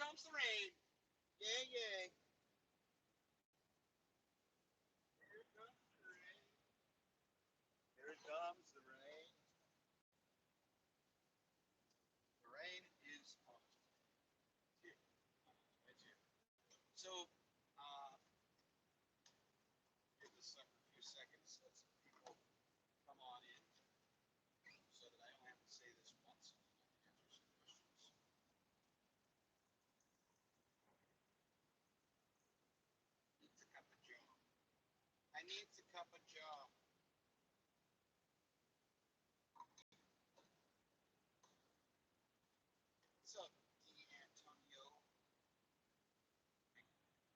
comes the rain. Yay, yay. Here comes the rain. Here comes the rain. The rain is on. Here. It's here. So, give this sucker a few seconds. Let some people come on in so that I only have to say this once. Answer some questions. Needs a cup of joe. I needs a cup of joe. What's up, D'Antonio?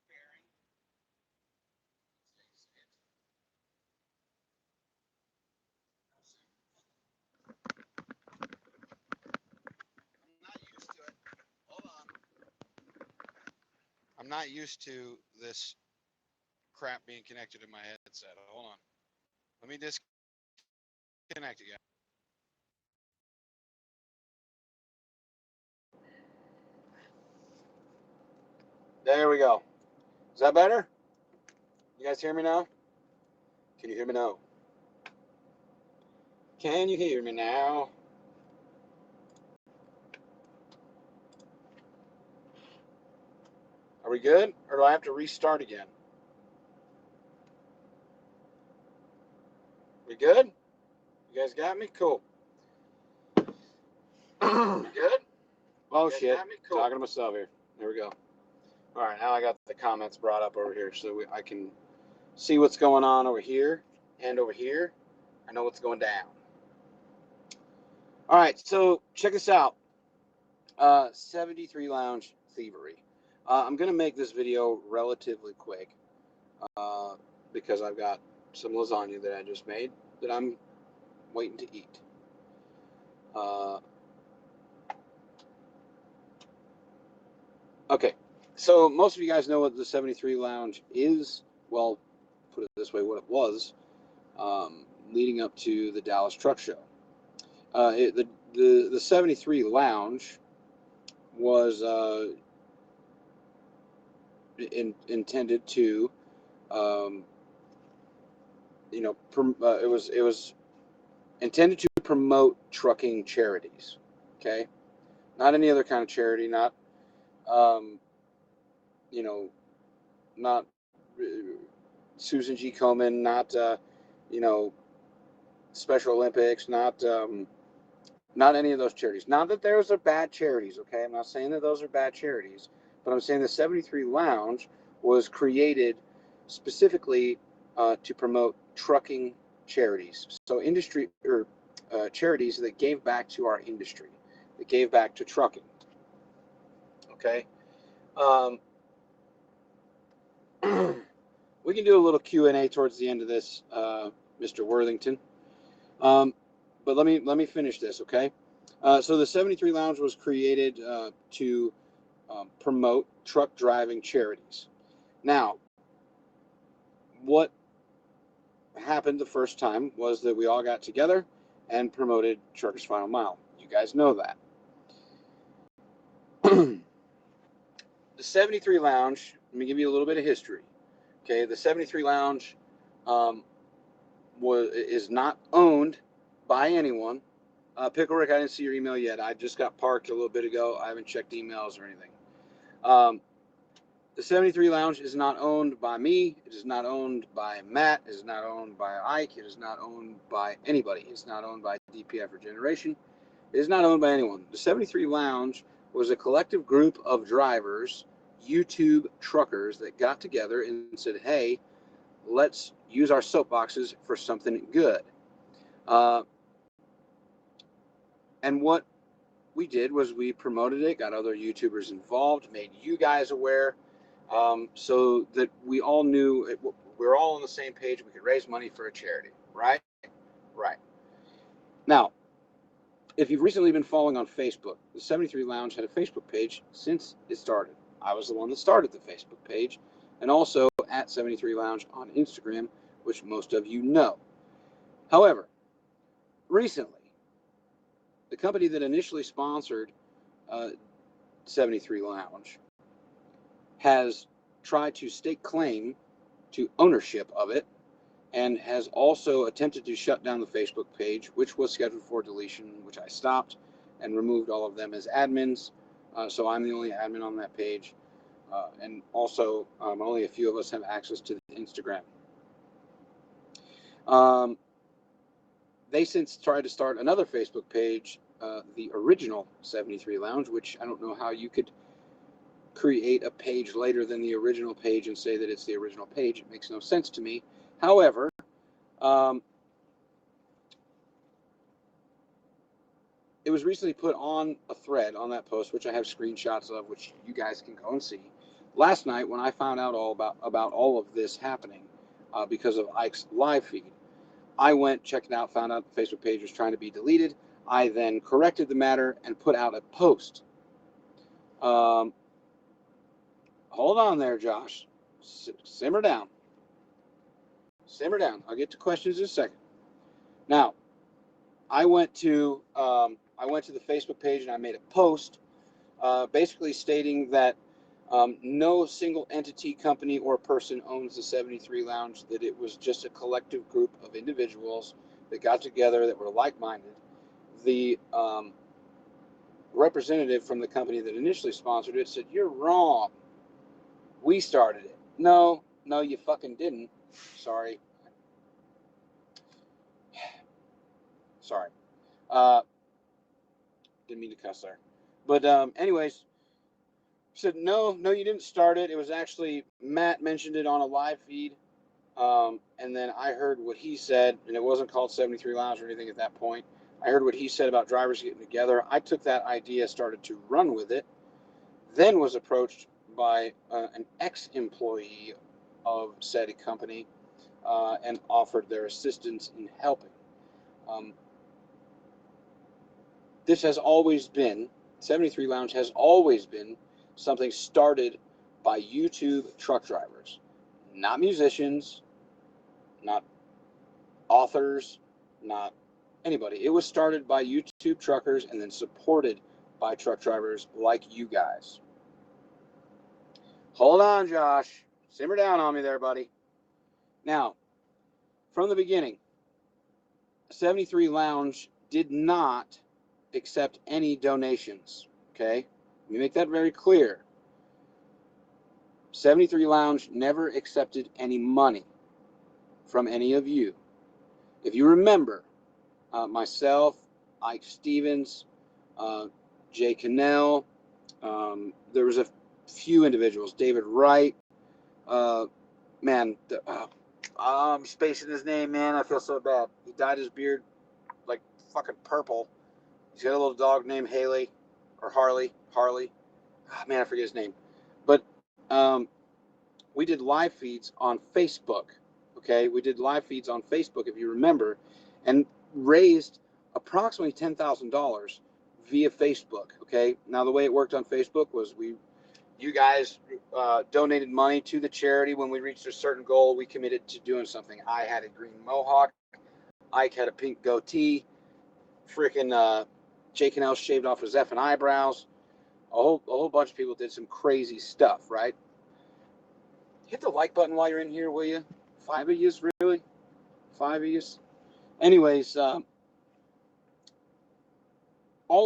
Bearing. Say it. I'm not used to it. Hold on. I'm not used to this crap being connected to my headset. Hold on. Let me disconnect again. There we go. Is that better? You guys hear me now? Can you hear me now? Can you hear me now? Are we good? Or do I have to restart again? We good? You guys got me? Cool. You good? Oh, shit. Cool. Talking to myself here. There we go. All right, now I got the comments brought up over here so I can see what's going on over here and over here. I know what's going down. All right, so check this out. 73 Lounge Thievery. I'm going to make this video relatively quick because I've got some lasagna that I just made that I'm waiting to eat. Okay, so most of you guys know what the 73 Lounge is. Well, put it this way, what it was leading up to the Dallas Truck Show. The 73 Lounge was intended to, it was intended to promote trucking charities. Okay, not any other kind of charity, not not Susan G. Komen, not Special Olympics, not any of those charities. Not that those are bad charities, okay? I'm not saying that those are bad charities, but I'm saying the 73 Lounge was created specifically to promote trucking charities. So industry or charities that gave back to our industry, that gave back to trucking. Okay. We can do a little Q&A towards the end of this, Mr. Worthington. But let me finish this, okay? So the 73 Lounge was created to promote truck driving charities. Now, what happened the first time was that we all got together and promoted Truckers Final Mile. You guys know that. The 73 Lounge, let me give you a little bit of history. Okay, the 73 Lounge is not owned by anyone. Pickle Rick, I didn't see your email yet. I just got parked a little bit ago. I haven't checked emails or anything. The 73 Lounge is not owned by me. It is not owned by Matt. It is not owned by Ike. It is not owned by anybody. It's not owned by DPF or Generation. It is not owned by anyone. The 73 Lounge was a collective group of drivers, YouTube truckers that got together and said, hey, let's use our soapboxes for something good. And what we did was we promoted it, got other YouTubers involved, made you guys aware, so that we all knew we were all on the same page. We could raise money for a charity, right? Right. Now, if you've recently been following on Facebook, the 73 Lounge had a Facebook page since it started. I was the one that started the Facebook page, and also at 73 Lounge on Instagram, which most of you know. However, recently, the company that initially sponsored 73 Lounge has tried to stake claim to ownership of it, and has also attempted to shut down the Facebook page, which was scheduled for deletion, which I stopped and removed all of them as admins. So I'm the only admin on that page. And also, only a few of us have access to the Instagram. They since tried to start another Facebook page, the original 73 Lounge, which I don't know how you could create a page later than the original page and say that it's the original page. It makes no sense to me. However, it was recently put on a thread on that post, which I have screenshots of, which you guys can go and see. Last night, when I found out all about all of this happening because of Ike's live feed, I went, checked it out, found out the Facebook page was trying to be deleted. I then corrected the matter and put out a post. Hold on there, Josh. Simmer down. Simmer down. I'll get to questions in a second. Now, I went to the Facebook page and I made a post basically stating that no single entity, company, or person owns the 73 Lounge, that it was just a collective group of individuals that got together that were like-minded. The representative from the company that initially sponsored it said, "You're wrong. We started it." No, you fucking didn't. Sorry. Didn't mean to cuss there. But anyways, said, no, you didn't start it. It was actually Matt mentioned it on a live feed. And then I heard what he said, and it wasn't called 73 Lounge or anything at that point. I heard what he said about drivers getting together. I took that idea, started to run with it, then was approached by an ex-employee of said company and offered their assistance in helping. This has always been, 73 Lounge has always been something started by YouTube truck drivers, not musicians, not authors, not anybody. It was started by YouTube truckers and then supported by truck drivers like you guys. Hold on, Josh. Simmer down on me there, buddy. Now, from the beginning, 73 Lounge did not accept any donations, okay? Let me make that very clear. 73 Lounge never accepted any money from any of you. If you remember, myself, Ike Stevens, Jay Canell, there was a few individuals, David Wright, I'm spacing his name, man. I feel so bad. He dyed his beard like fucking purple. He's got a little dog named Haley or Harley. Man, I forget his name. But we did live feeds on Facebook. Okay, we did live feeds on Facebook, if you remember, and raised approximately $10,000 via Facebook. Okay, now the way it worked on Facebook was you guys donated money to the charity. When we reached a certain goal, we committed to doing something. I had a green mohawk. Ike had a pink goatee. Freaking Jay Canell shaved off his effing eyebrows. A whole bunch of people did some crazy stuff, right? Hit the like button while you're in here, will you? 5 of yous, really? 5 of yous? Anyways, all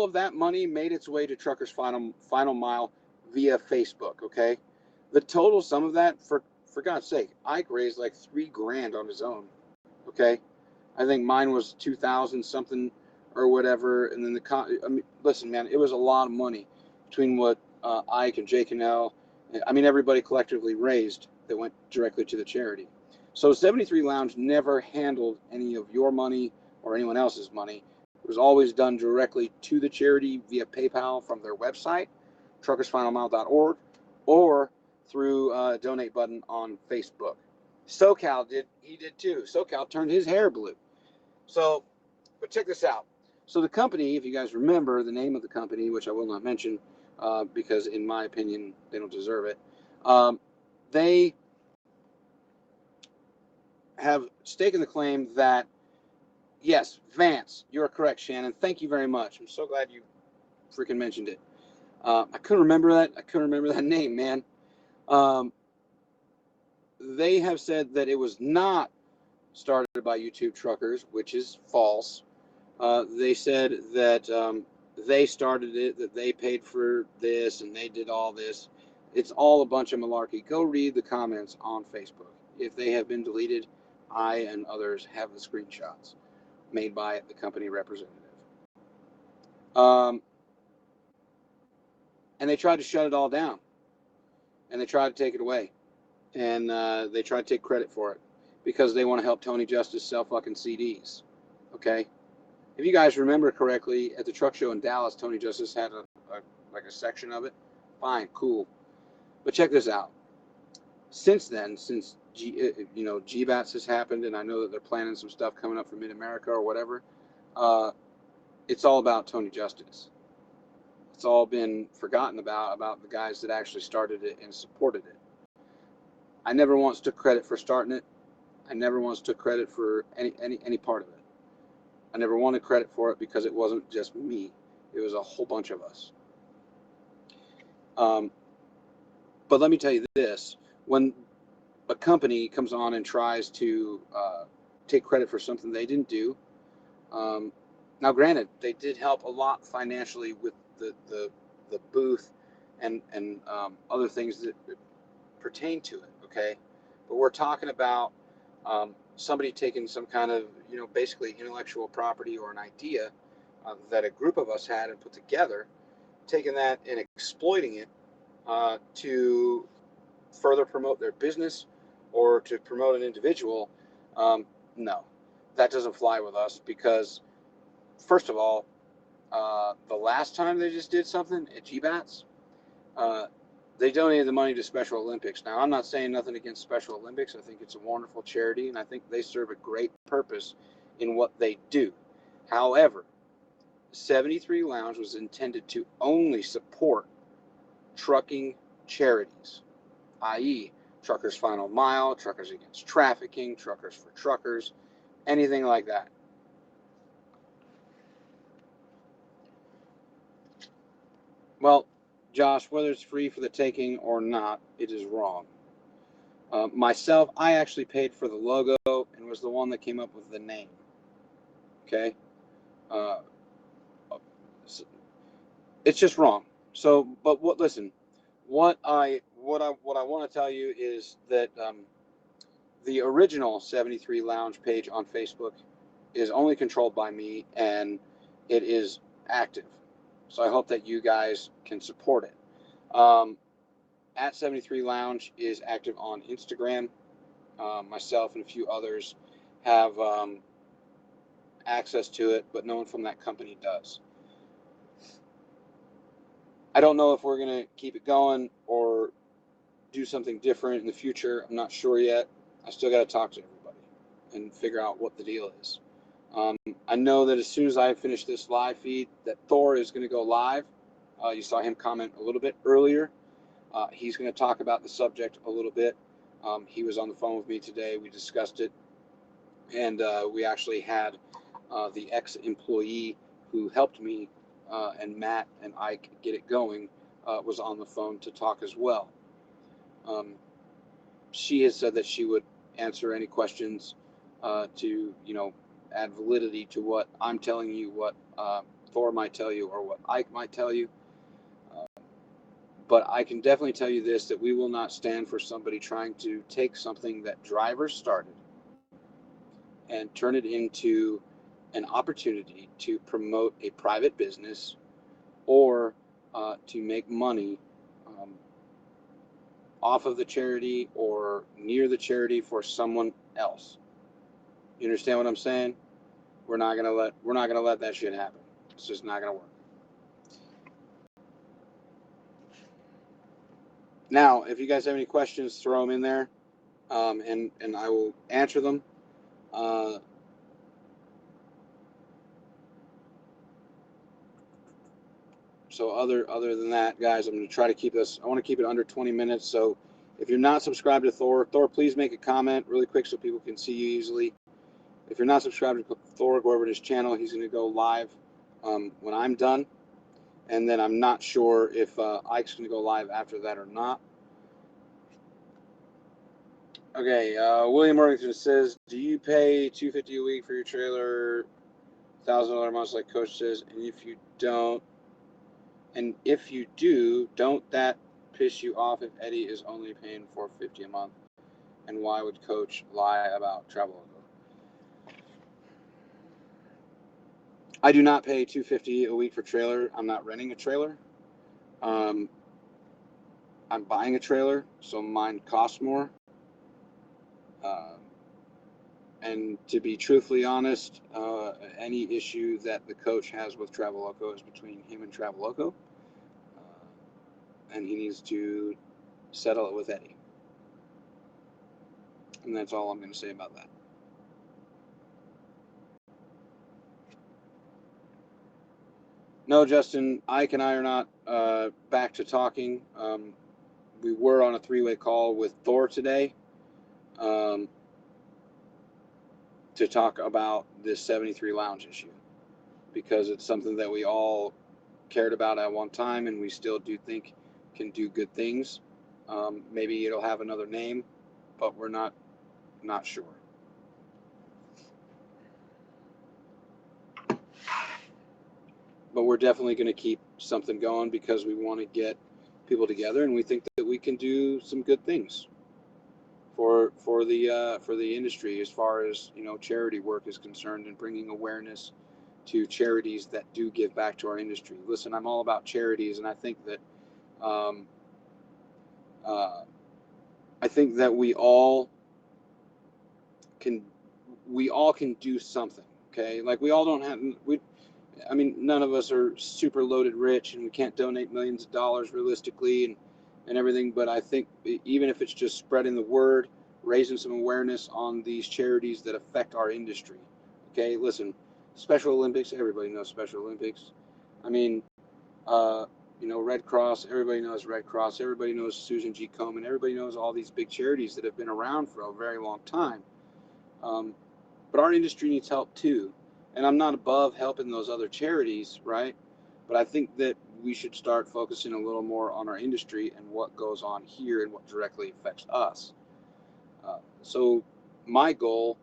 of that money made its way to Truckers Final Mile via Facebook, okay? The total sum of that, for God's sake, Ike raised like $3,000 on his own, okay? I think mine was 2,000 something or whatever, and then listen, man, it was a lot of money between what Ike and Jay Canell, everybody collectively raised that went directly to the charity. So 73 Lounge never handled any of your money or anyone else's money. It was always done directly to the charity via PayPal from their website, truckersfinalmile.org, or through a donate button on Facebook. SoCal did too. SoCal turned his hair blue. So, but check this out. So the company, if you guys remember the name of the company, which I will not mention because in my opinion, they don't deserve it. They have staken the claim that, yes, Vance, you're correct, Shannon. Thank you very much. I'm so glad you freaking mentioned it. I couldn't remember that. I couldn't remember that name, man. They have said that it was not started by YouTube truckers, which is false. They said that they started it, that they paid for this, and they did all this. It's all a bunch of malarkey. Go read the comments on Facebook. If they have been deleted, I and others have the screenshots made by the company representative. And they tried to shut it all down, and they tried to take it away, and they tried to take credit for it because they want to help Tony Justice sell fucking CDs. Okay. If you guys remember correctly, at the truck show in Dallas, Tony Justice had like a section of it. Fine, cool. But check this out. Since then, since GBATS has happened, and I know that they're planning some stuff coming up for Mid-America or whatever, it's all about Tony Justice. It's all been forgotten about the guys that actually started it and supported it. I never once took credit for starting it. I never once took credit for any part of it. I never wanted credit for it because it wasn't just me. It was a whole bunch of us. But let me tell you this. When a company comes on and tries to take credit for something they didn't do, now granted, they did help a lot financially with the booth and other things that pertain to it, okay? But we're talking about somebody taking some kind of, basically intellectual property or an idea that a group of us had and put together, taking that and exploiting it to further promote their business or to promote an individual. No, that doesn't fly with us because, first of all, the last time they just did something at GBATS, they donated the money to Special Olympics. Now, I'm not saying nothing against Special Olympics. I think it's a wonderful charity, and I think they serve a great purpose in what they do. However, 73 Lounge was intended to only support trucking charities, i.e., Truckers Final Mile, Truckers Against Trafficking, Truckers for Truckers, anything like that. Well, Josh, whether it's free for the taking or not, it is wrong. Myself, I actually paid for the logo and was the one that came up with the name. Okay? It's just wrong. So, but listen, what I want to tell you is that the original 73 Lounge page on Facebook is only controlled by me, and it is active. So I hope that you guys can support it. At 73 Lounge is active on Instagram. Myself and a few others have access to it, but no one from that company does. I don't know if we're going to keep it going or do something different in the future. I'm not sure yet. I still got to talk to everybody and figure out what the deal is. I know that as soon as I finish this live feed, that Thor is going to go live. You saw him comment a little bit earlier. He's going to talk about the subject a little bit. He was on the phone with me today. We discussed it. And we actually had the ex-employee who helped me and Matt and Ike get it going was on the phone to talk as well. She has said that she would answer any questions to, add validity to what I'm telling you, what Thor might tell you, or what Ike might tell you. But I can definitely tell you this, that we will not stand for somebody trying to take something that drivers started and turn it into an opportunity to promote a private business or to make money off of the charity or near the charity for someone else. You understand what I'm saying? We're not gonna let that shit happen. It's just not gonna work. Now, if you guys have any questions, throw them in there, and I will answer them. So other than that, guys, I'm going to try to keep this. I want to keep it under 20 minutes. So if you're not subscribed to Thor, please make a comment really quick so people can see you easily. If you're not subscribed to Thor, go over to his channel. He's going to go live when I'm done. And then I'm not sure if Ike's going to go live after that or not. Okay, William Morganson says, do you pay $250 a week for your trailer, $1,000 a month like Coach says? And if you do, don't that piss you off if Eddie is only paying $450 a month? And why would Coach lie about travel? I do not pay $250 a week for trailer. I'm not renting a trailer. I'm buying a trailer, so mine costs more. And to be truthfully honest, any issue that the coach has with Traveloco is between him and Traveloco, and he needs to settle it with Eddie. And that's all I'm going to say about that. No, Justin, Ike and I are not back to talking. We were on a three-way call with Thor today to talk about this 73 Lounge issue, because it's something that we all cared about at one time, and we still do think can do good things. Maybe it'll have another name, but we're not sure. But we're definitely going to keep something going because we want to get people together, and we think that we can do some good things for the industry as far as, you know, charity work is concerned, and bringing awareness to charities that do give back to our industry. Listen, I'm all about charities, and I think that we all can do something. Okay, like we all don't have none of us are super loaded rich, and we can't donate millions of dollars realistically and everything. But I think even if it's just spreading the word, raising some awareness on these charities that affect our industry. Okay, listen, Special Olympics, everybody knows Special Olympics. I mean, Red Cross, everybody knows Red Cross. Everybody knows Susan G. Komen. Everybody knows all these big charities that have been around for a very long time. But our industry needs help too. And I'm not above helping those other charities, right? But I think that we should start focusing a little more on our industry and what goes on here and what directly affects us. So my goal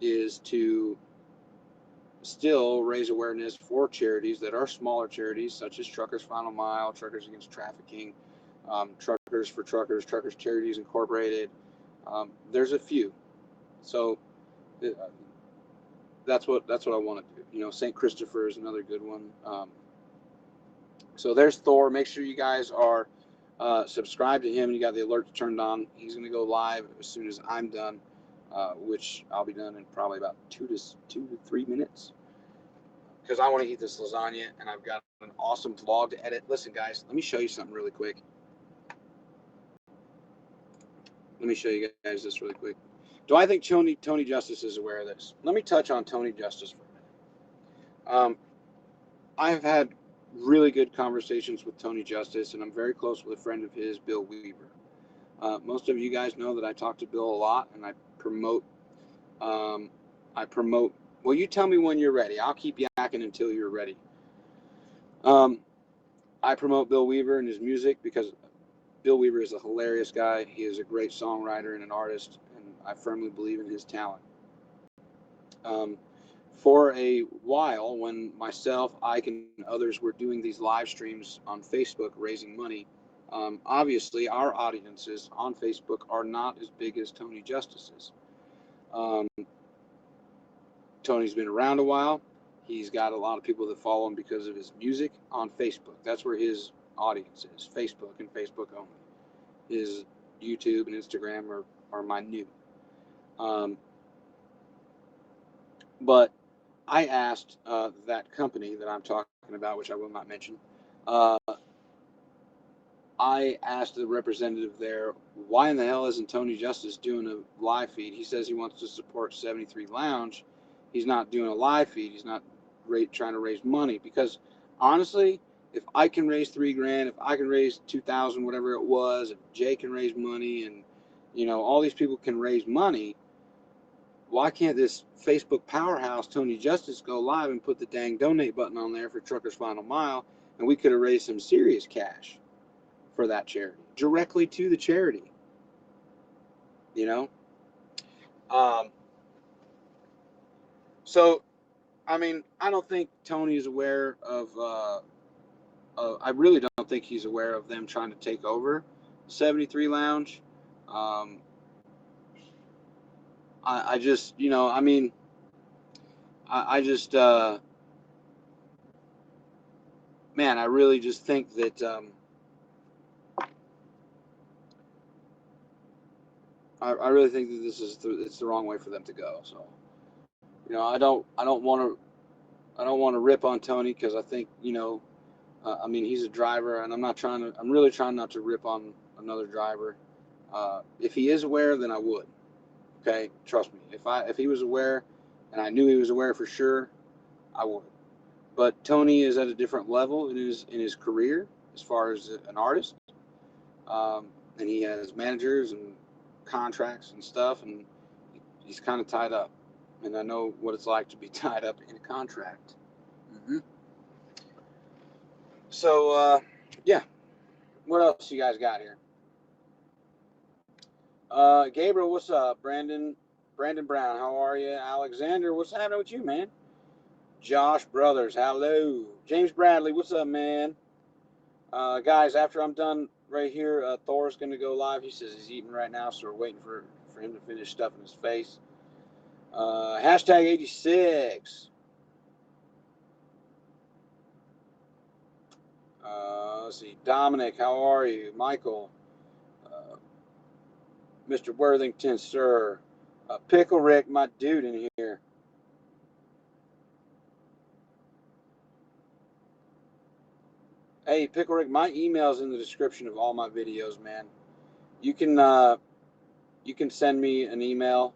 is to still raise awareness for charities that are smaller charities, such as Truckers Final Mile, Truckers Against Trafficking, Truckers for Truckers, Truckers Charities Incorporated. There's a few. So that's what I want to do. You know, St. Christopher is another good one. So there's Thor. Make sure you guys are subscribed to him and you got the alerts turned on. He's going to go live as soon as I'm done, which I'll be done in probably about 2 to 3 minutes, because I want to eat this lasagna and I've got an awesome vlog to edit. Listen, guys, let me show you something really quick. Let me show you guys this really quick. Do I think Tony Justice is aware of this? Let me touch on Tony Justice for a minute. I've had really good conversations with Tony Justice, and I'm very close with a friend of his, Bill Weaver. Most of you guys know that I talk to Bill a lot, and I promote. Well, you tell me when you're ready. I'll keep yakking until you're ready. I promote Bill Weaver and his music because Bill Weaver is a hilarious guy. He is a great songwriter and an artist, and I firmly believe in his talent. For a while, when myself, Ike, and others were doing these live streams on Facebook raising money, obviously our audiences on Facebook are not as big as Tony Justice's. Tony's been around a while. He's got a lot of people that follow him because of his music on Facebook. That's where his audience is, Facebook and Facebook only. His YouTube and Instagram are minute. But I asked that company that I'm talking about, which I will not mention, I asked the representative there, why in the hell isn't Tony Justice doing a live feed? He says he wants to support 73 Lounge. He's not doing a live feed. He's not trying to raise money, because honestly, if I can raise $3,000, if I can raise 2,000, whatever it was, if Jay can raise money, and all these people can raise money, why can't this Facebook powerhouse Tony Justice go live and put the dang donate button on there for Truckers Final Mile and we could have raised some serious cash for that charity, directly to the charity, you know? So, I mean, I don't think Tony is aware of, I really don't think he's aware of them trying to take over 73 Lounge. I just, you know, I mean, I just, man, I really just think that, I really think that this is it's the wrong way for them to go. So, you know, I don't want to rip on Tony, because I think, you know, I mean, he's a driver, and I'm really trying not to rip on another driver. If he is aware, then I would. Okay, trust me. If he was aware, and I knew he was aware for sure, I would. But Tony is at a different level in his career as far as an artist, and he has managers and contracts and stuff, and he's kind of tied up. And I know what it's like to be tied up in a contract. So, yeah. What else you guys got here? Gabriel, what's up? Brandon Brown, how are you? Alexander, what's happening with you, man? Josh Brothers, hello. James Bradley, what's up, man? Guys, after I'm done right here, Thor's going to go live. He says he's eating right now, so we're waiting for him to finish stuffing his face. Hashtag 86. Let's see. Dominic, how are you? Michael. Mr. Worthington, sir. Pickle Rick, my dude in here. Hey, Pickle Rick, my email's in the description of all my videos, man. You can send me an email.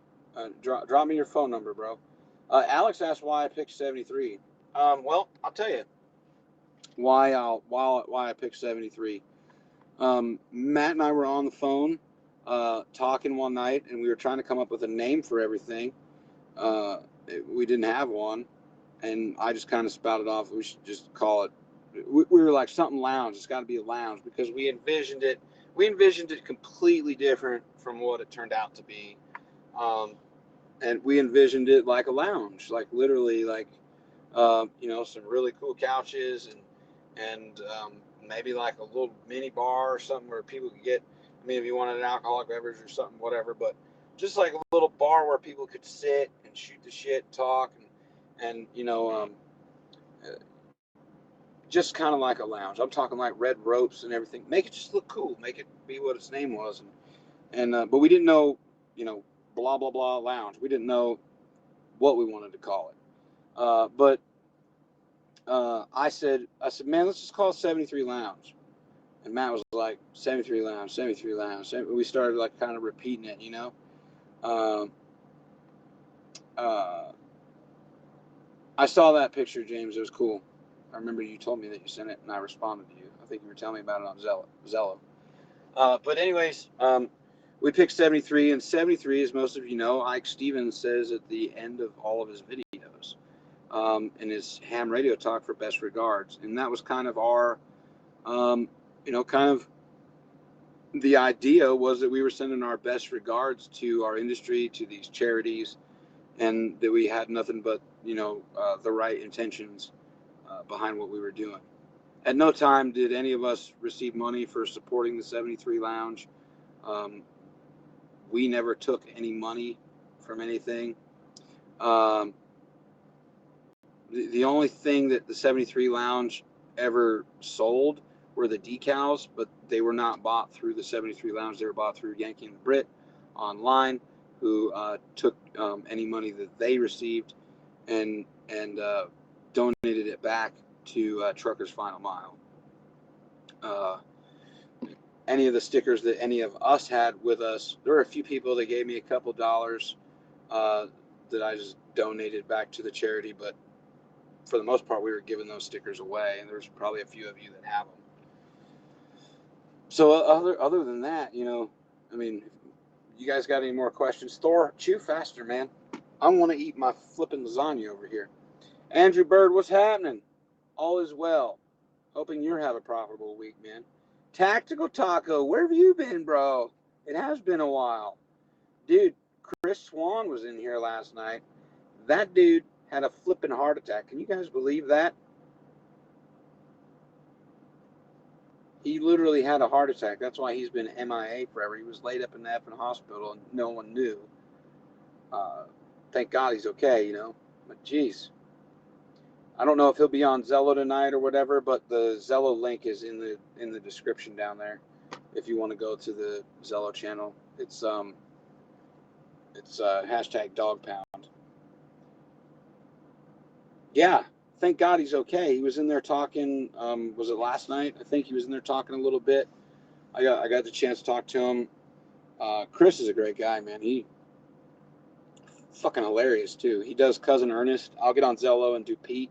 Drop me your phone number, bro. Alex asked why I picked 73. Well, I'll tell you why I picked 73. Matt and I were on the phone talking one night, and we were trying to come up with a name for everything. We didn't have one, and I just kind of spouted off, we should just call it. We were like, something lounge. It's got to be a lounge, because we envisioned it completely different from what it turned out to be. And we envisioned it like a lounge, like literally, like, you know, some really cool couches and maybe like a little mini bar or something where people could get, I mean, if you wanted an alcoholic beverage or something, whatever, but just like a little bar where people could sit and shoot the shit, talk, and you know, just kind of like a lounge. I'm talking like red ropes and everything. Make it just look cool. Make it be what its name was. And but we didn't know, you know, blah, blah, blah lounge. We didn't know what we wanted to call it. But I said, man, let's just call it 73 Lounge. And Matt was like, 73 Lounge, 73 Lounge. We started like kind of repeating it, you know. I saw that picture, James. It was cool. I remember you told me that you sent it, and I responded to you. I think you were telling me about it on Zello. But anyways, we picked 73, and 73, as most of you know, Ike Stevens says at the end of all of his videos, in his ham radio talk for Best Regards. And that was kind of our, you know, kind of the idea was that we were sending our best regards to our industry, to these charities, and that we had nothing but, you know, the right intentions behind what we were doing. At no time did any of us receive money for supporting the 73 Lounge. We never took any money from anything. The only thing that the 73 Lounge ever sold were the decals, but they were not bought through the 73 Lounge. They were bought through Yankee and the Brit online, who took any money that they received and donated it back to Truckers Final Mile. Any of the stickers that any of us had with us, there were a few people that gave me a couple dollars that I just donated back to the charity, but for the most part, we were giving those stickers away, and there's probably a few of you that have them. So other than that, you know, I mean, you guys got any more questions? Thor, chew faster, man. I want to eat my flipping lasagna over here. Andrew Bird, what's happening? All is well. Hoping you have a profitable week, man. Tactical Taco, where have you been, bro? It has been a while. Dude, Chris Swan was in here last night. That dude had a flipping heart attack. Can you guys believe that? He literally had a heart attack. That's why he's been MIA forever. He was laid up in the effing hospital and no one knew. Thank God he's okay, you know. But geez. I don't know if he'll be on Zello tonight or whatever, but the Zello link is in the description down there. If you want to go to the Zello channel, it's hashtag dog pound. Yeah, thank God he's okay. He was in there talking. Was it last night? I think he was in there talking a little bit. I got the chance to talk to him. Chris is a great guy, man. He fucking hilarious too. He does Cousin Ernest. I'll get on Zello and do Pete,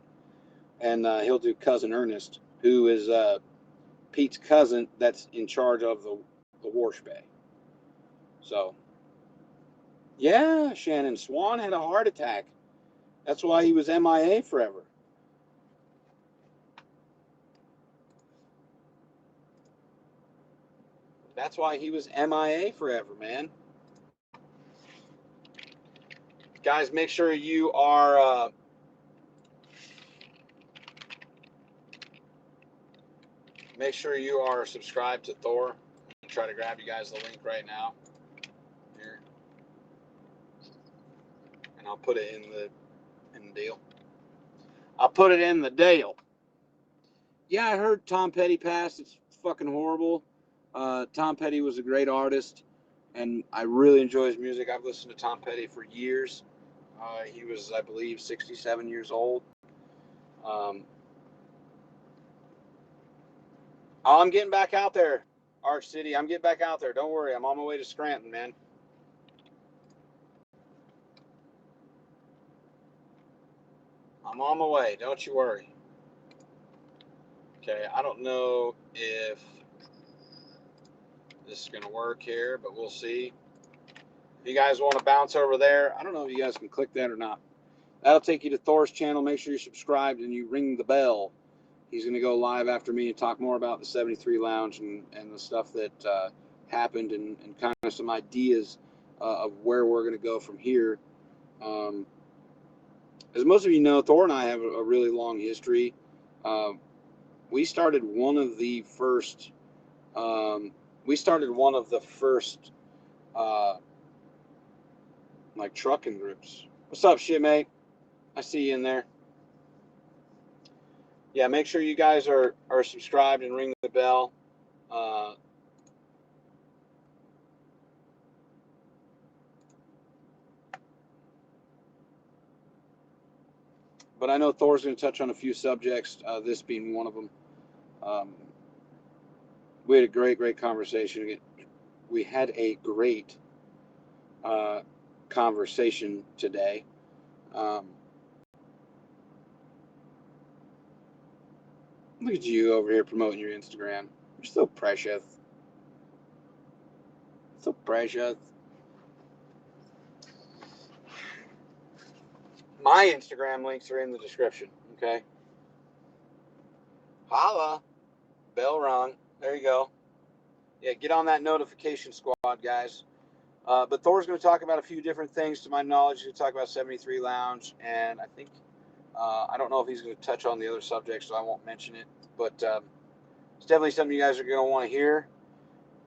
and he'll do Cousin Ernest, who is Pete's cousin that's in charge of the wash bay. So, yeah, Shannon Swan had a heart attack. That's why he was MIA forever. That's why he was MIA forever, man. Guys, make sure you are subscribed to Thor. I'm gonna try to grab you guys the link right now. Here. And I'll put it in the deal. I'll put it in the deal. Yeah, I heard Tom Petty passed. It's fucking horrible. Tom Petty was a great artist, and I really enjoy his music. I've listened to Tom Petty for years. He was, I believe, 67 years old. I'm getting back out there, Arch City. I'm getting back out there. Don't worry. I'm on my way to Scranton, man. I'm on my way. Don't you worry. Okay, I don't know if this is going to work here, but we'll see. If you guys want to bounce over there, I don't know if you guys can click that or not. That'll take you to Thor's channel. Make sure you're subscribed and you ring the bell. He's going to go live after me and talk more about the 73 Lounge and the stuff that happened and kind of some ideas of where we're going to go from here. As most of you know, Thor and I have a really long history. We started one of the first like trucking groups. What's up, shitmate? I see you in there. Yeah, make sure you guys are subscribed and ring the bell. But I know Thor's going to touch on a few subjects, this being one of them. We had a great conversation. We had a great conversation today. Look at you over here promoting your Instagram. You're so precious. So precious. My Instagram links are in the description, okay? Holla. Bell rung. There you go. Yeah, get on that notification squad, guys. But Thor's going to talk about a few different things. To my knowledge, he's going to talk about 73 Lounge, and I think, I don't know if he's going to touch on the other subjects, so I won't mention it. But it's definitely something you guys are going to want to hear.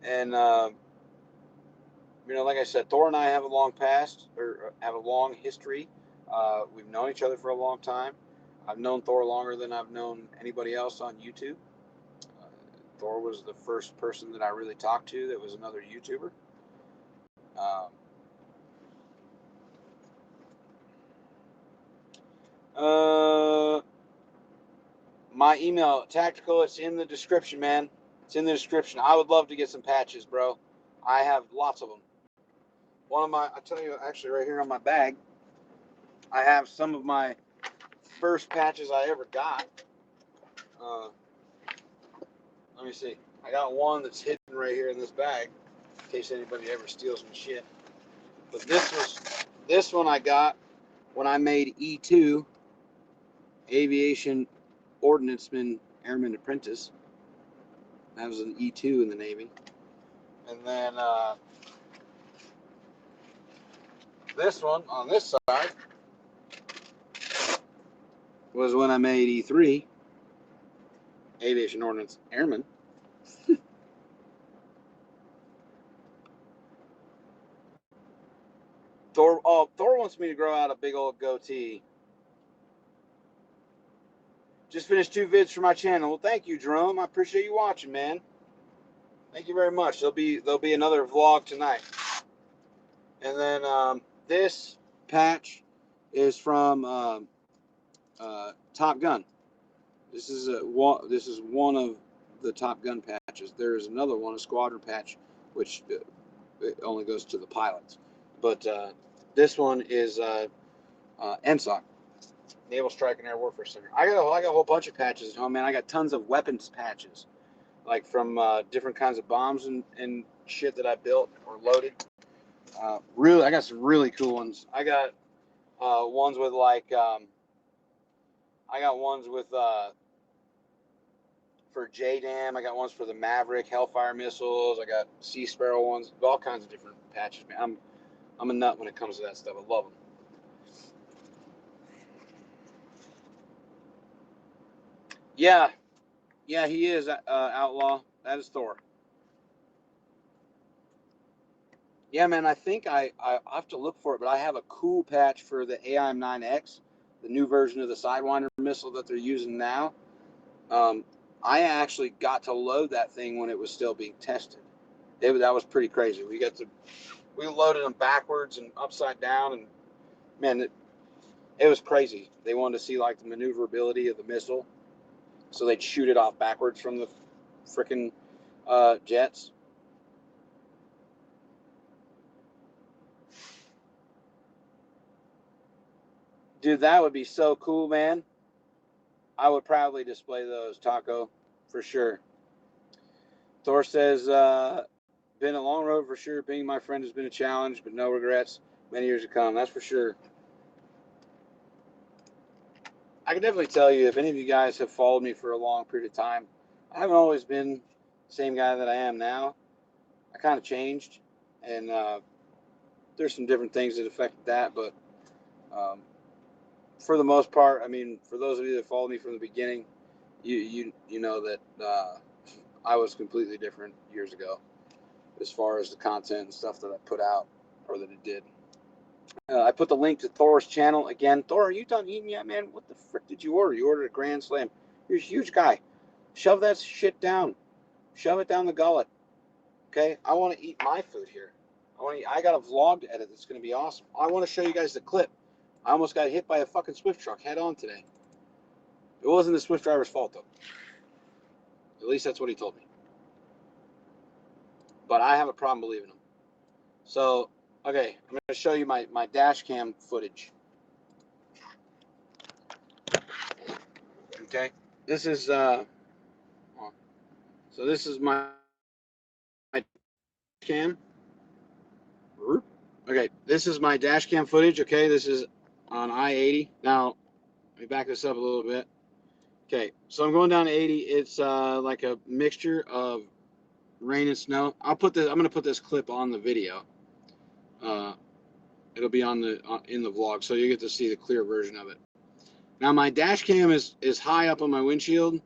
And, you know, like I said, Thor and I have a long past, or have a long history. We've known each other for a long time. I've known Thor longer than I've known anybody else on YouTube. Thor was the first person that I really talked to that was another YouTuber. My email, Tactical, it's in the description, man. It's in the description. I would love to get some patches, bro. I have lots of them. One of my, I'll tell you, actually right here on my bag, I have some of my first patches I ever got. Let me see. I got one that's hidden right here in this bag, in case anybody ever steals my shit. But this one I got when I made E2, Aviation Ordnanceman Airman Apprentice. That was an E2 in the Navy. And then this one on this side was when I made E3, Aviation Ordnance Airman. Thor wants me to grow out a big old goatee. Just finished 2 vids for my channel. Well, thank you, Jerome. I appreciate you watching, man. Thank you very much. There'll be another vlog tonight. And then this patch is from Top Gun. This is one of the Top Gun patches. There is another one, a squadron patch, which it only goes to the pilots. But this one is NSOC, Naval Strike and Air Warfare Center. I got a whole bunch of patches. Oh man, I got tons of weapons patches, like from different kinds of bombs and shit that I built or loaded. Really, I got some really cool ones. I got ones with like I got ones with for JDAM. I got ones for the Maverick Hellfire missiles. I got Sea Sparrow ones. All kinds of different patches, man. I'm a nut when it comes to that stuff. I love them. Yeah, he is Outlaw. That is Thor. Yeah, man. I think I have to look for it, but I have a cool patch for the AIM-9X, the new version of the Sidewinder missile that they're using now. I actually got to load that thing when it was still being tested. That was pretty crazy. We loaded them backwards and upside down, and man, it was crazy. They wanted to see like the maneuverability of the missile, so they'd shoot it off backwards from the frickin' jets. Dude, that would be so cool, man. I would proudly display those, Taco, for sure. Thor says, been a long road for sure. Being my friend has been a challenge, but no regrets. Many years to come, that's for sure. I can definitely tell you, if any of you guys have followed me for a long period of time, I haven't always been the same guy that I am now. I kind of changed, and there's some different things that affected that, but for the most part, I mean, for those of you that followed me from the beginning, you know that I was completely different years ago as far as the content and stuff that I put out or that it did. I put the link to Thor's channel again. Thor, are you done eating yet, man? What the frick did you order? You ordered a Grand Slam. You're a huge guy. Shove that shit down. Shove it down the gullet. Okay? I want to eat my food here. I got a vlog to edit that's going to be awesome. I want to show you guys the clip. I almost got hit by a fucking Swift truck head on today. It wasn't the Swift driver's fault, though. At least that's what he told me. But I have a problem believing him. So, okay, I'm going to show you my dash cam footage. Okay, this is so this is my cam. Okay, this is my dash cam footage. Okay, this is on I-80. Now, let me back this up a little bit. Okay, so I'm going down to 80. It's like a mixture of rain and snow. I'm going to put this clip on the video. It'll be in the vlog, so you get to see the clear version of it. Now my dash cam is high up on my windshield.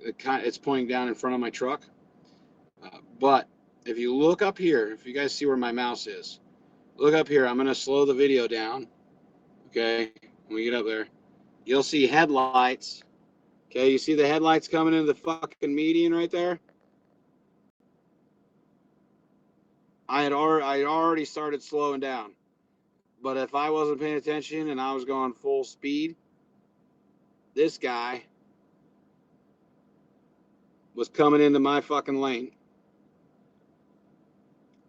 It's pointing down in front of my truck. But if you look up here, if you guys see where my mouse is, look up here. I'm going to slow the video down. Okay, when we get up there, you'll see headlights. Okay, you see the headlights coming into the fucking median right there? I had already started slowing down. But if I wasn't paying attention and I was going full speed, this guy was coming into my fucking lane.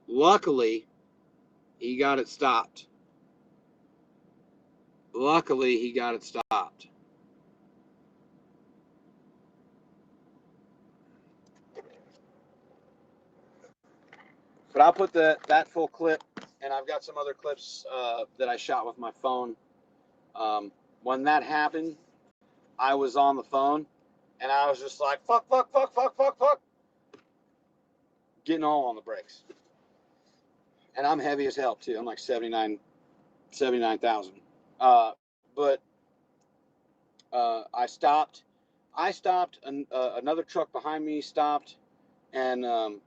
Luckily, he got it stopped. Luckily, he got it stopped. But I'll put that full clip, and I've got some other clips that I shot with my phone. When that happened, I was on the phone, And I was just like, fuck, fuck, fuck, fuck, fuck, fuck. Getting all on the brakes. And I'm heavy as hell, too. I'm like 79,000. But I stopped. Another truck behind me stopped. And an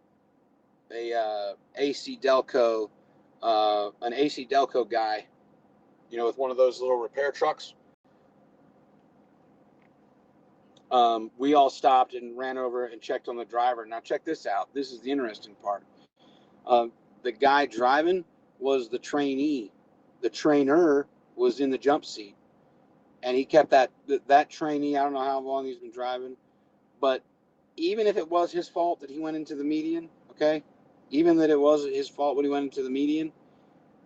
AC Delco guy, with one of those little repair trucks. We all stopped and ran over and checked on the driver. Now check this out. This is the interesting part. The guy driving was the trainee. The trainer was in the jump seat, and he kept that trainee. I don't know how long he's been driving, but even if it was his fault that he went into the median, okay, even that it was his fault when he went into the median,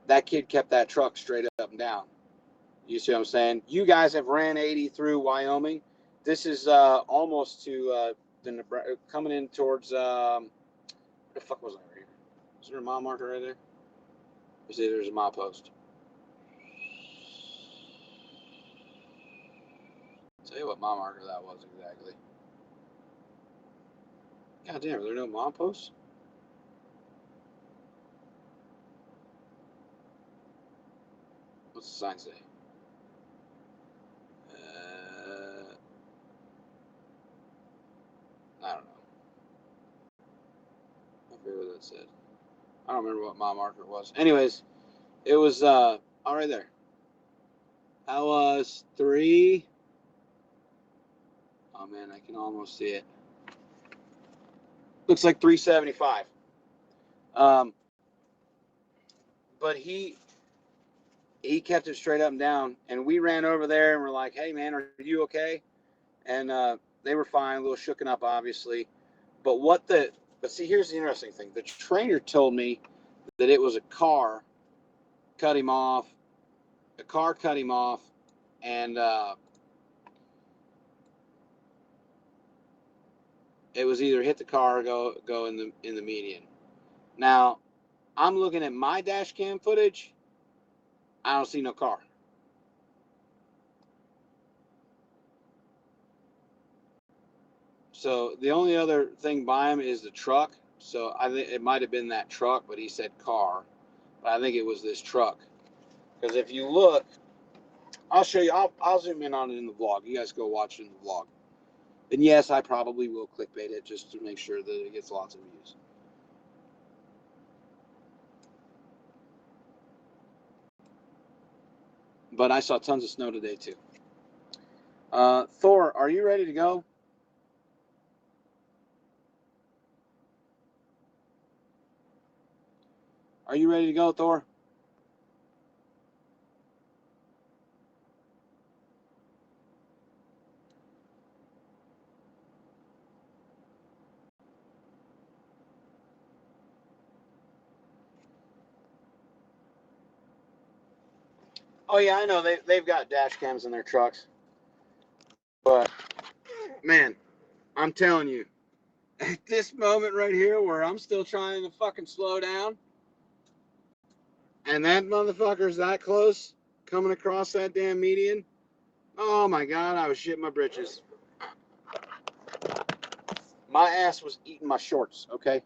that kid kept that truck straight up and down. You see what I'm saying? You guys have ran 80 through Wyoming. This is almost to the Nebraska, coming in towards what the fuck was I right here? Is there a mile marker right there? You see, there's a mile post. I'll tell you what mile marker that was exactly. God damn, are there no mile posts? What's the sign say? I don't know. I forget what that said. I don't remember what mile marker it was. Anyways, it was all right there. That was 3. Oh man, I can almost see it. Looks like 375. But he kept it straight up and down, and we ran over there and we're like, "Hey man, are you okay?" And they were fine, a little shooken up, obviously. But see, here's the interesting thing. The trainer told me that it was a car cut him off. A car cut him off, and it was either hit the car or go in the median. Now, I'm looking at my dash cam footage. I don't see no car. So the only other thing by him is the truck. So I think it might have been that truck, but he said car. But I think it was this truck. Because if you look, I'll show you. I'll zoom in on it in the vlog. You guys go watch it in the vlog. And yes, I probably will clickbait it just to make sure that it gets lots of views. But I saw tons of snow today too. Thor, are you ready to go? Are you ready to go, Thor? Oh yeah, I know they've got dash cams in their trucks. But man, I'm telling you, at this moment right here where I'm still trying to fucking slow down, and that motherfucker's that close coming across that damn median, oh my god, I was shitting my britches. My ass was eating my shorts, okay?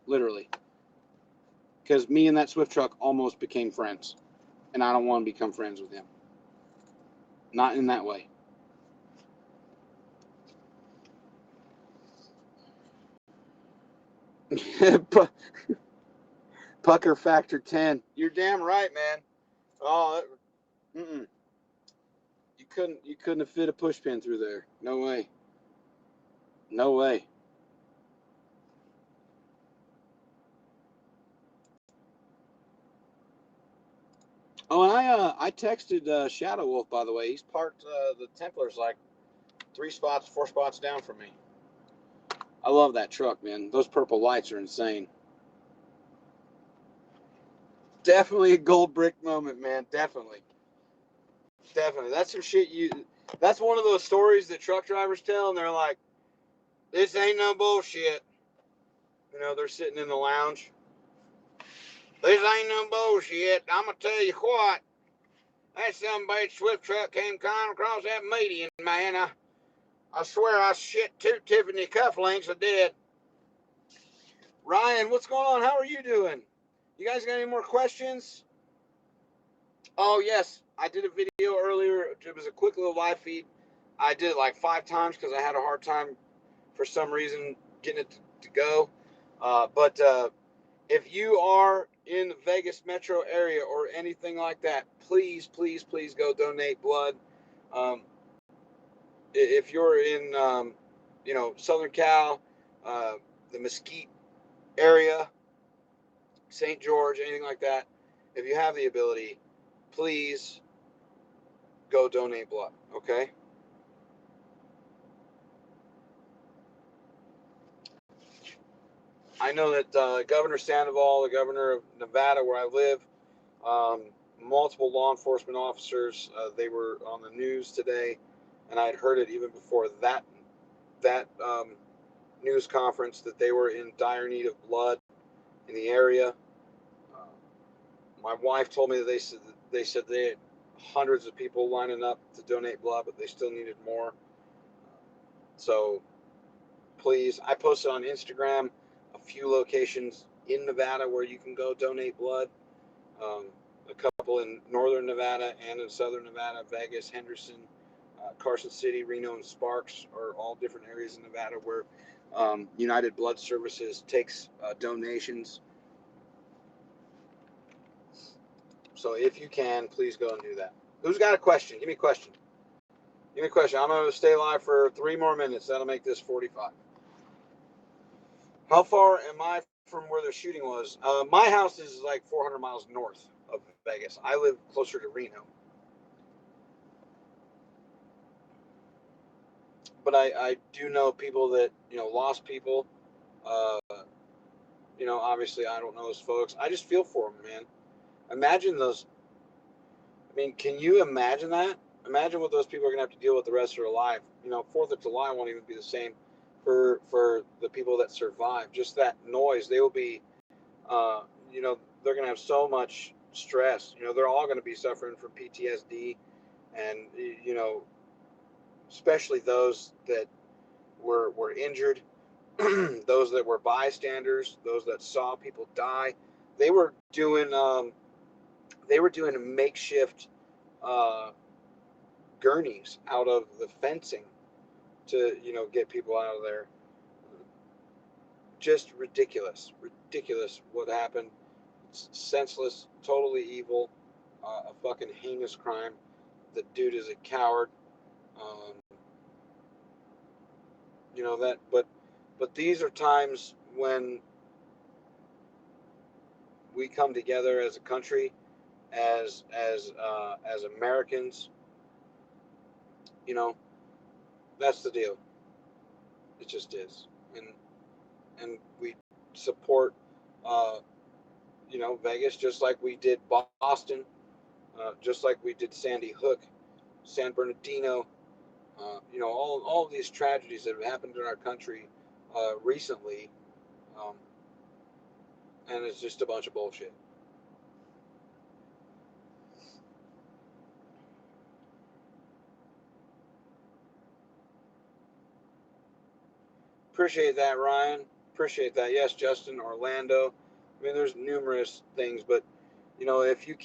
Literally. Because me and that Swift truck almost became friends. And I don't want to become friends with him. Not in that way. Pucker factor 10. You're damn right, man. Oh, you couldn't have fit a push pin through there. No way. No way. Oh, and I texted Shadow Wolf, by the way. He's parked the Templar's like 4 spots down from me. I love that truck, man. Those purple lights are insane. Definitely a gold brick moment, man. Definitely. That's some shit that's one of those stories that truck drivers tell, and they're like, this ain't no bullshit. They're sitting in the lounge. This ain't no bullshit. I'm going to tell you what. That some bitch Swift truck came coming across that median, man. I swear I shit 2 Tiffany cufflinks. I did. Ryan, what's going on? How are you doing? You guys got any more questions? Oh, yes. I did a video earlier. It was a quick little live feed. I did it like 5 times because I had a hard time for some reason getting it to go. But if you are in the Vegas metro area or anything like that, please, please, please go donate blood. If you're in, Southern Cal, the Mesquite area, St. George, anything like that, if you have the ability, please go donate blood, okay? I know that Governor Sandoval, the governor of Nevada, where I live, multiple law enforcement officers, they were on the news today, and I had heard it even before that news conference that they were in dire need of blood in the area. My wife told me that they said they had hundreds of people lining up to donate blood, but they still needed more. So please, I posted on Instagram a few locations in Nevada where you can go donate blood. A couple in northern Nevada and in southern Nevada, Vegas, Henderson, Carson City, Reno, and Sparks are all different areas in Nevada where United Blood Services takes donations. So if you can, please go and do that. Who's got a question? Give me a question. Give me a question. I'm going to stay live for 3 more minutes. That'll make this 45. How far am I from where the shooting was? My house is like 400 miles north of Vegas. I live closer to Reno. But I do know people that, lost people. Obviously I don't know those folks. I just feel for them, man. Imagine those. I mean, can you imagine that? Imagine what those people are going to have to deal with the rest of their life. 4th of July won't even be the same for the people that survive. Just that noise, they will be, they're going to have so much stress. They're all going to be suffering from PTSD, and especially those that were injured, those that were bystanders, those that saw people die. They were doing a makeshift gurneys out of the fencing to get people out of there. Just ridiculous what happened. It's senseless, totally evil, a fucking heinous crime. The dude is a coward. That, but these are times when we come together as a country, as Americans. That's the deal. It just is, and we support, Vegas just like we did Boston, just like we did Sandy Hook, San Bernardino. All of these tragedies that have happened in our country recently, and it's just a bunch of bullshit. Appreciate that, Ryan. Appreciate that. Yes, Justin, Orlando. I mean, there's numerous things, but if you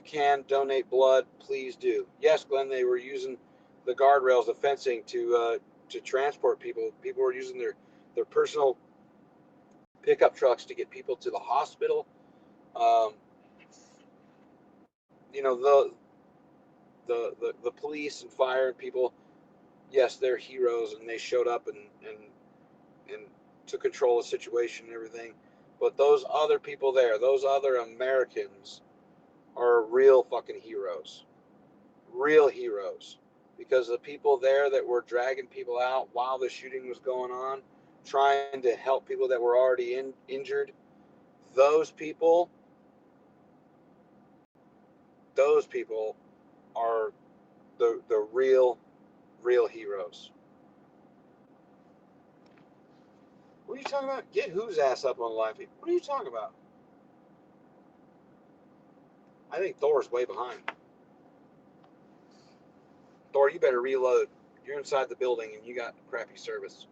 can donate blood, please do. Yes, Glenn, they were using the guardrails, the fencing to transport people. People were using their personal pickup trucks to get people to the hospital. The police and fire and people, yes, they're heroes, and they showed up and took control of the situation and everything. But those other people there, those other Americans, are real fucking heroes. Real heroes. Because the people there that were dragging people out while the shooting was going on, trying to help people that were already injured, those people are the real heroes. What are you talking about? Get whose ass up on the live feed? What are you talking about? I think Thor's way behind. Thor, you better reload. You're inside the building and you got crappy service.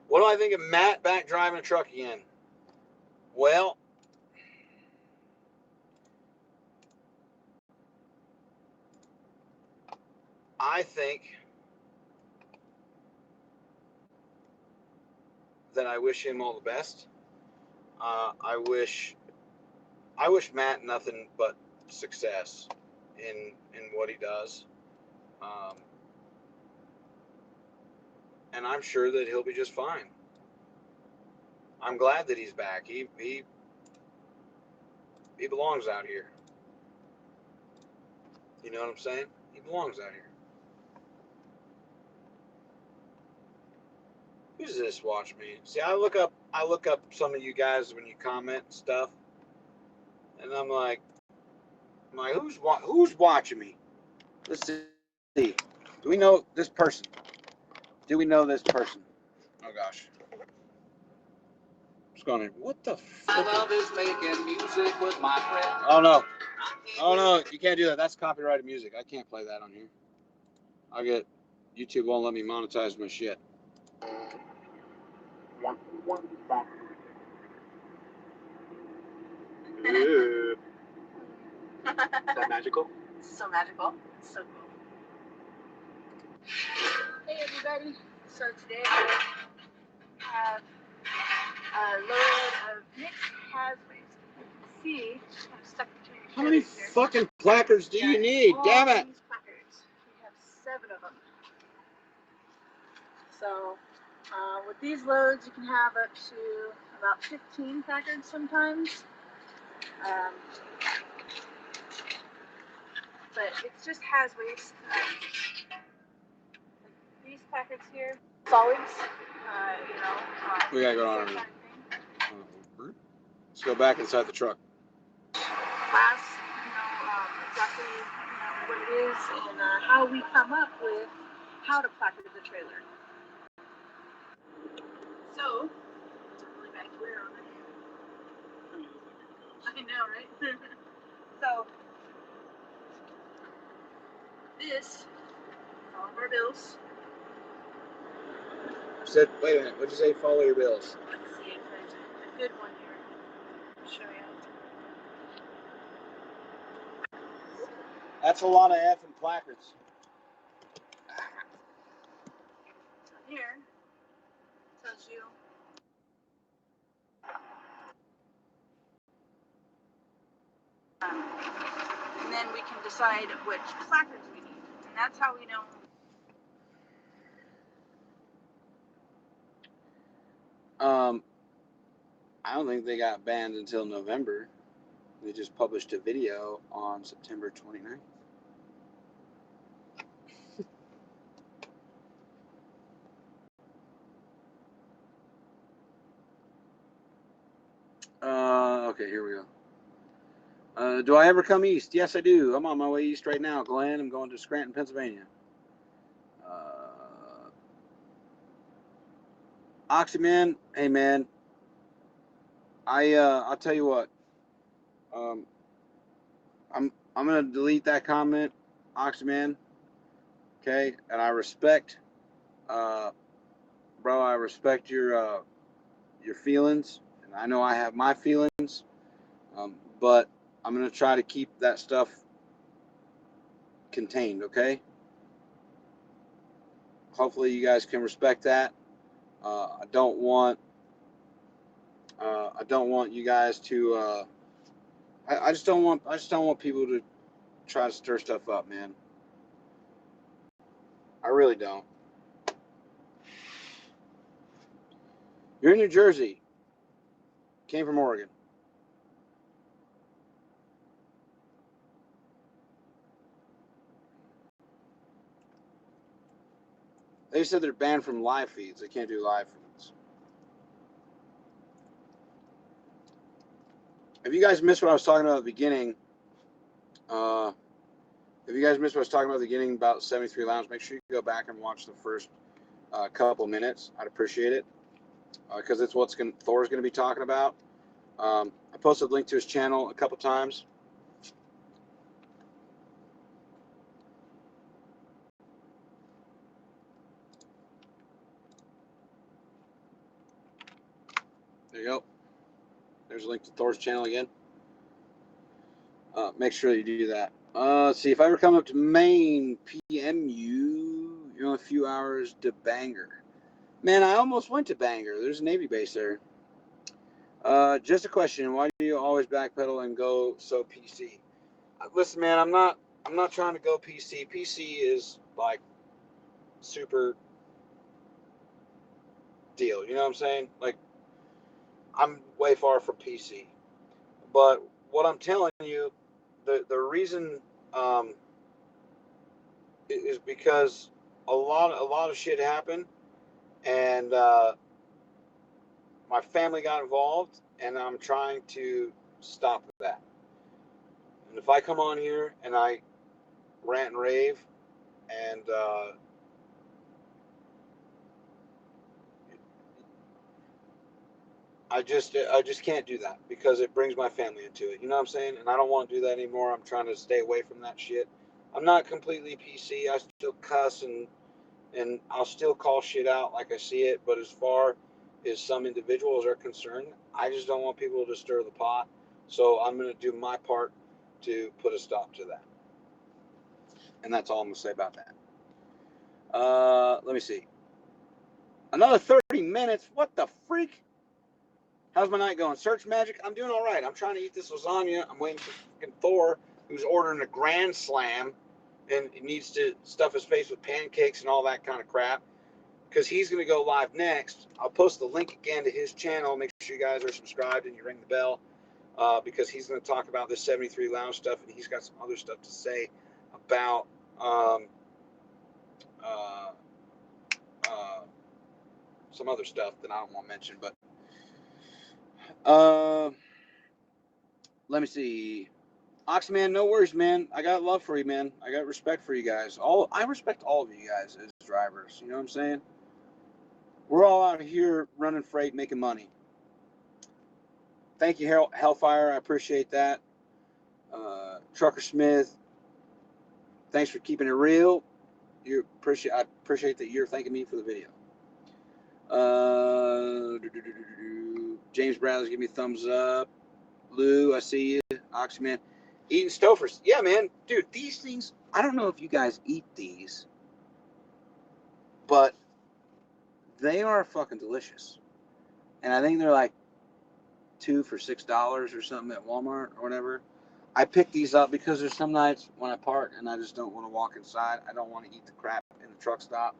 What do I think of Matt back driving a truck again? Well, I think that I wish him all the best. I wish Matt nothing but success in what he does. And I'm sure that he'll be just fine. I'm glad that he's back. He belongs out here. You know what I'm saying? He belongs out here. Who's this watch me? See, I look up some of you guys when you comment stuff, and I'm like who's watching me? Let's see. Do we know this person? Do we know this person? Oh gosh. What's going on? What the fuck? I love is making music with my friends. Oh no. Oh no, you can't do that. That's copyrighted music. I can't play that on here. YouTube won't let me monetize my shit. Is that magical? So magical. So cool. Hey everybody. So today I have a load of mixed hazards. You can see I'm stuck between How many fucking placards do you need? Damn it! These placards. We have 7 of them. So with these loads you can have up to about 15 placards sometimes. But it's just has waste. These packets here, solids, we gotta go on. Let's go back inside the truck. Class, exactly what it is and how we come up with how to placard the trailer. So, it's a really bad glare on it. I know, right? So, this, all of our bills. Said, wait a minute, what'd you say? Follow your bills. Let's see if there's a good one here. I'll show you. That's a lot of effing placards. Here tells you and then we can decide which placards we need, and that's how we know. I don't think they got banned until November. They just published a video on September 29th. Okay, here we go. Do I ever come east? Yes, I do. I'm on my way east right now, Glenn. I'm going to Scranton, Pennsylvania. Oxyman, hey man. I'll tell you what. I'm gonna delete that comment, Oxyman. Okay, and I respect, bro. I respect your feelings, and I know I have my feelings. But I'm gonna try to keep that stuff contained. Okay. Hopefully, you guys can respect that. I don't want you guys to. I just don't want people to try to stir stuff up, man. I really don't. You're in New Jersey. Came from Oregon. They said they're banned from live feeds. They can't do live feeds. If you guys missed what I was talking about at the beginning, about 73 Lounge, make sure you go back and watch the first couple minutes. I'd appreciate it because it's what Thor's going to be talking about. I posted a link to his channel a couple times. There you go. There's a link to Thor's channel again. Make sure you do that. Let's see. If I ever come up to Maine, PMU, you're only a few hours to Bangor. Man, I almost went to Bangor. There's a Navy base there. Just a question. Why do you always backpedal and go so PC? Listen, man, I'm not trying to go PC. PC is like super deal. You know what I'm saying? Like, I'm way far from PC. But what I'm telling you, the reason is because a lot of shit happened, and my family got involved, and I'm trying to stop that. And if I come on here and I rant and rave, and I just can't do that because it brings my family into it. You know what I'm saying? And I don't want to do that anymore. I'm trying to stay away from that shit. I'm not completely PC. I still cuss and I'll still call shit out like I see it. But as far as some individuals are concerned, I just don't want people to stir the pot. So I'm going to do my part to put a stop to that. And that's all I'm going to say about that. Let me see. Another 30 minutes. What the freak? How's my night going? Search Magic? I'm doing all right. I'm trying to eat this lasagna. I'm waiting for fucking Thor, who's ordering a Grand Slam, and he needs to stuff his face with pancakes and all that kind of crap, because he's going to go live next. I'll post the link again to his channel. Make sure you guys are subscribed and you ring the bell, because he's going to talk about this 73 Lounge stuff, and he's got some other stuff to say about some other stuff that I don't want to mention, but let me see. Oxman, no worries, man. I got love for you, man. I got respect for you guys. I respect all of you guys as drivers. You know what I'm saying? We're all out here running freight, making money. Thank you, Hellfire. I appreciate that. Trucker Smith, thanks for keeping it real. I appreciate that you're thanking me for the video. James Bradley's giving me a thumbs up. Lou, I see you. Oxyman. Eating Stofers. Yeah, man. Dude, these things, I don't know if you guys eat these, but they are fucking delicious. And I think they're like 2 for $6 or something at Walmart or whatever. I pick these up because there's some nights when I park and I just don't want to walk inside. I don't want to eat the crap in the truck stop.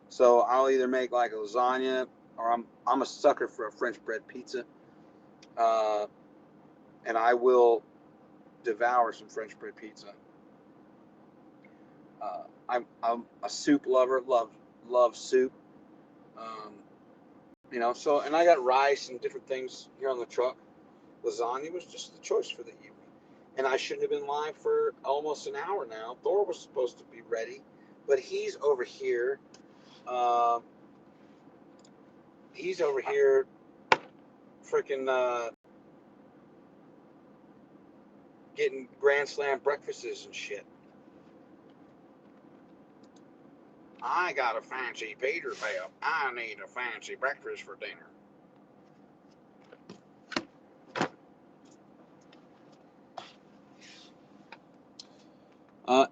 So I'll either make like a lasagna, or I'm a sucker for a French bread pizza. And I will devour some French bread pizza. I'm a soup lover. Love soup. You know, so, and I got rice and different things here on the truck. Lasagna was just the choice for the evening. And I shouldn't have been live for almost an hour now. Thor was supposed to be ready, but he's over here. He's over here freaking getting Grand Slam breakfasts and shit. I got a fancy Peterbilt. I need a fancy breakfast for dinner.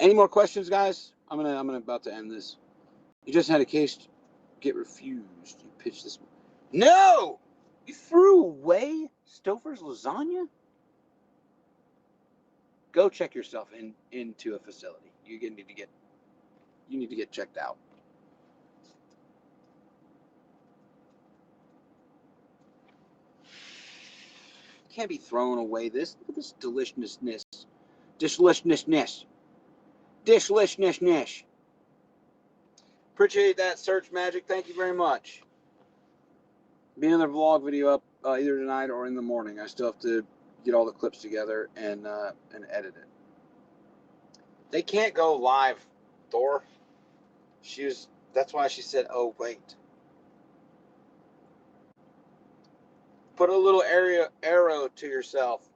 Any more questions, guys? I'm about to end this. You just had a case get refused. You pitched this. No! You threw away Stouffer's lasagna? Go check yourself into a facility. You need to get checked out. Can't be throwing away this. Look at this deliciousness. Deliciousness. Appreciate that, Search Magic. Thank you very much. Be another vlog video up either tonight or in the morning. I still have to get all the clips together and edit it. They can't go live, Thor. That's why she said, "Oh wait." Put a little arrow to yourself.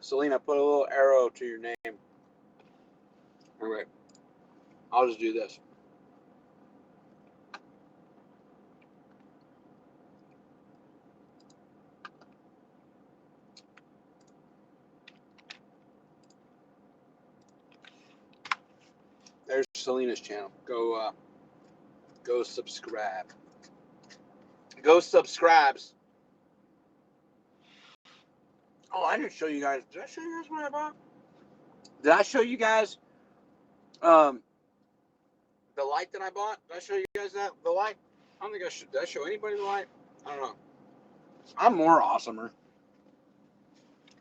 Selena, put a little arrow to your name. All right. I'll just do this. There's Selena's channel. Go subscribe. Go subscribes. Oh, I didn't show you guys. Did I show you guys what I bought? Did I show you guys the light that I bought? Did I show you guys that? The light? I don't think I should. Did I show anybody the light? I don't know. I'm more awesomer.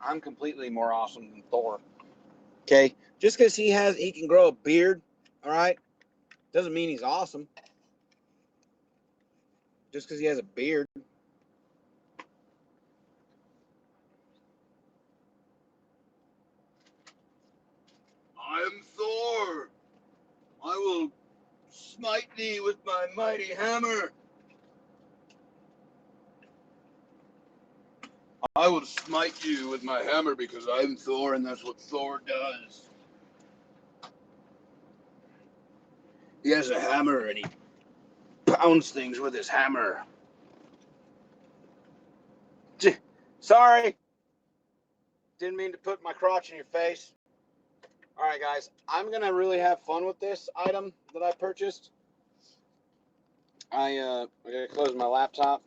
I'm completely more awesome than Thor. Okay? Just because he can grow a beard, all right, doesn't mean he's awesome. Just because he has a beard. I am Thor. I will smite thee with my mighty hammer. I will smite you with my hammer because I'm Thor and that's what Thor does. He has a hammer and he pounds things with his hammer. Sorry. Didn't mean to put my crotch in your face. All right, guys. I'm going to really have fun with this item that I purchased. I got to close my laptop.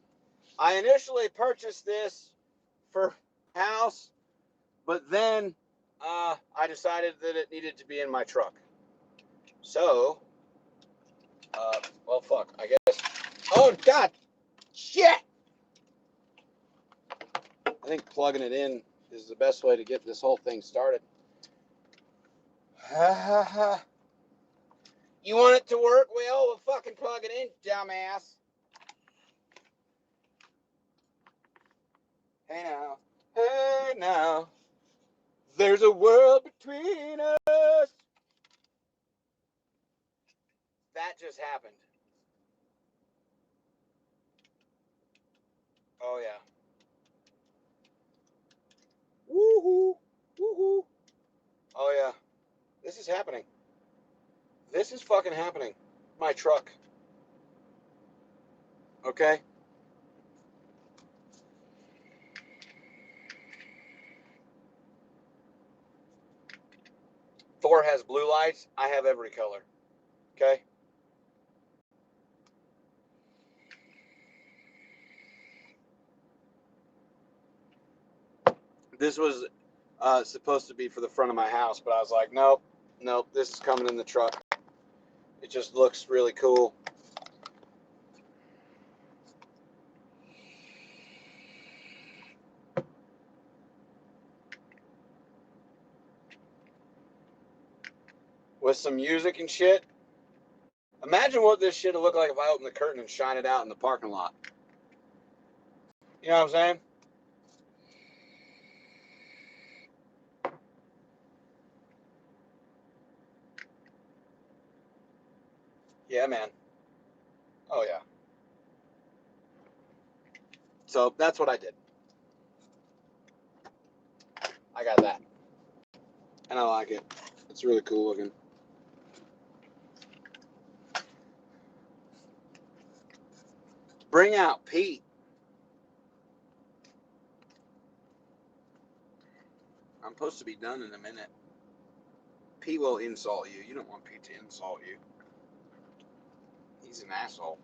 I initially purchased this for house, but then I decided that it needed to be in my truck. So, well, fuck, I guess. Oh, God. Shit. I think plugging it in is the best way to get this whole thing started. You want it to work? Well, we'll fucking plug it in, dumbass. Hey now, hey now, there's a world between us. That just happened. Oh yeah. Woohoo, woohoo. Oh yeah, this is happening. This is fucking happening. My truck. Okay. Thor has blue lights. I have every color. Okay. This was supposed to be for the front of my house, but I was like, nope, this is coming in the truck. It just looks really cool. With some music and shit. Imagine what this shit would look like if I opened the curtain and shine it out in the parking lot. You know what I'm saying? Yeah, man. Oh, yeah. So that's what I did. I got that. And I like it. It's really cool looking. Bring out Pete. I'm supposed to be done in a minute. Pete will insult you. You don't want Pete to insult you. He's an asshole.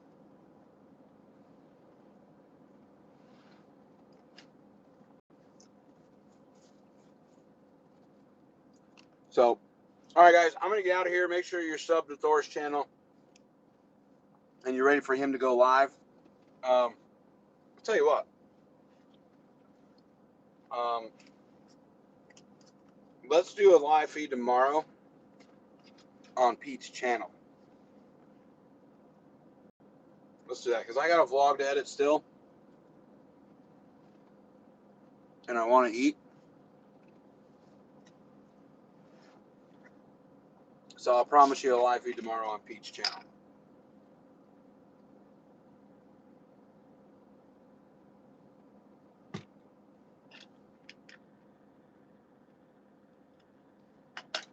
So, all right, guys, I'm going to get out of here. Make sure you're subbed to Thor's channel and you're ready for him to go live. I'll tell you what. Let's do a live feed tomorrow on Pete's channel. Let's do that because I got a vlog to edit still. And I want to eat. So I'll promise you a live feed tomorrow on Pete's channel.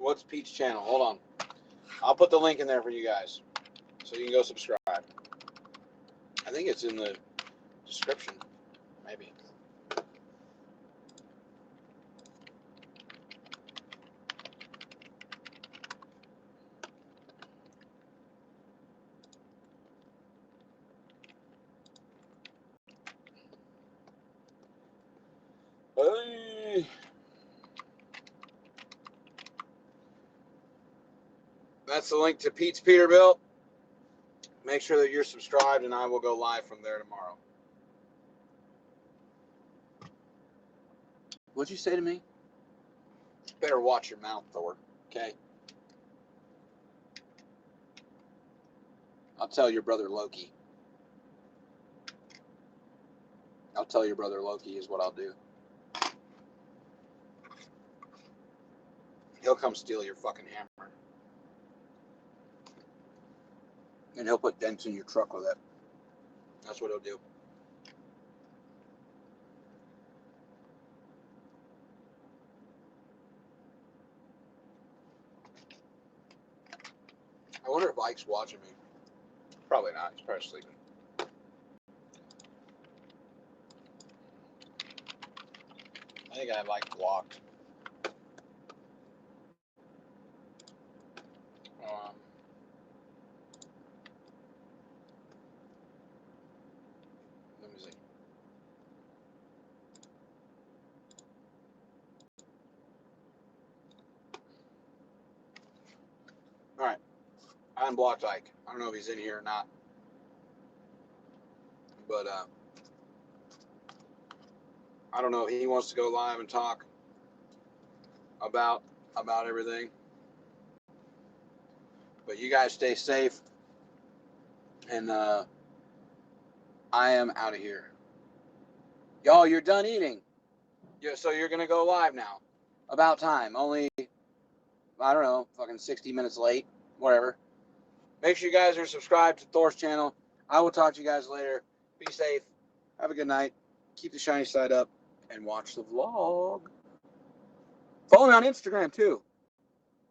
What's Pete's channel? Hold on. I'll put the link in there for you guys, so you can go subscribe. I think it's in the description, maybe. Hey. That's the link to Pete's Peterbilt. Make sure that you're subscribed, and I will go live from there tomorrow. What'd you say to me? Better watch your mouth, Thor. Okay? I'll tell your brother Loki. I'll tell your brother Loki is what I'll do. He'll come steal your fucking hammer. And he'll put dents in your truck with it. That's what he'll do. I wonder if Ike's watching me. Probably not. He's probably sleeping. I think I have Ike blocked. Let me see. All right. I unblocked Ike. I don't know if he's in here or not. But I don't know if he wants to go live and talk about everything. But you guys stay safe. And I am out of here. Y'all, you're done eating. Yeah, so you're going to go live now. About time. Only, I don't know, fucking 60 minutes late. Whatever. Make sure you guys are subscribed to Thor's channel. I will talk to you guys later. Be safe. Have a good night. Keep the shiny side up. And watch the vlog. Follow me on Instagram, too.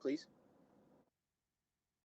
Please.